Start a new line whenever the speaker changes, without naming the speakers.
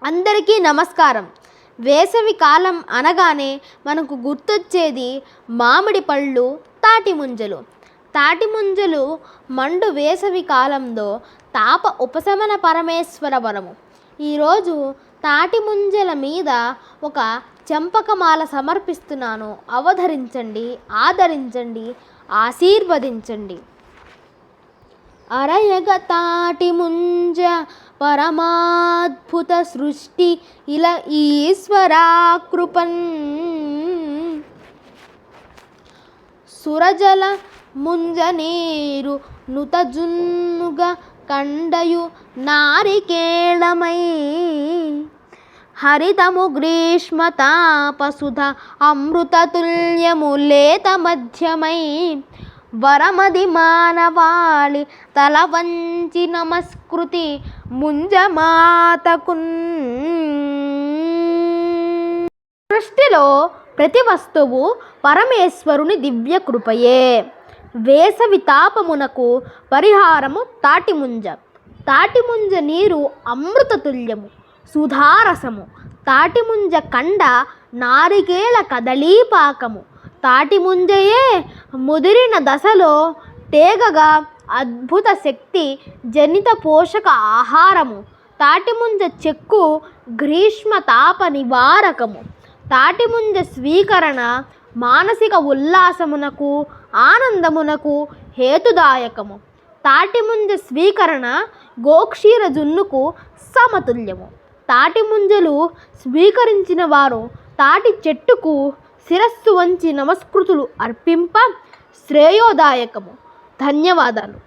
అందరికీ నమస్కారం. వేసవి కాలం అనగానే మనకు గుర్తొచ్చేది మామిడి పళ్ళు, తాటి ముంజలు. తాటి ముంజలు మండు వేసవి కాలంలో తాప ఉపశమన పరమేశ్వర వరము. ఈరోజు తాటి ముంజల మీద ఒక చెంపకమాల సమర్పిస్తున్నాను. అవధరించండి, ఆదరించండి, ఆశీర్వదించండి. అరయగ తాటి ముంజ పరమాద్భుత సృష్టి ఇలా ఈశ్వరా కృపన్ సురజల ముంజనీరు నుతజున్నుగ కండయు నారికేళమై హరితము గ్రీష్మతాపసుధ అమృతతుల్యము లేత మధ్యమై వరమది మానవాళి తల వంచి నమస్కృతి ముంజమాతకున్. సృష్టిలో ప్రతి వస్తువు పరమేశ్వరుని దివ్య కృపయే. వేసవి తాపమునకు పరిహారము తాటిముంజ. తాటిముంజ నీరు అమృతతుల్యము, సుధారసము. తాటిముంజ కండ నారికేళ కదలీపాకము. తాటిముంజయే ముదిరిన దశలో తేగగా అద్భుత శక్తి జనిత పోషక ఆహారము. తాటిముంజ చెక్కు గ్రీష్మ తాప నివారకము. తాటిముంజ స్వీకరణ మానసిక ఉల్లాసమునకు, ఆనందమునకు హేతుదాయకము. తాటిముంజ స్వీకరణ గోక్షీర జున్నుకు సమతుల్యము. తాటిముంజలు స్వీకరించిన వారు తాటి చెట్టుకు శిరస్సు వంచి నమస్కృతులు అర్పింప శ్రేయోదాయకము. ధన్యవాదాలు.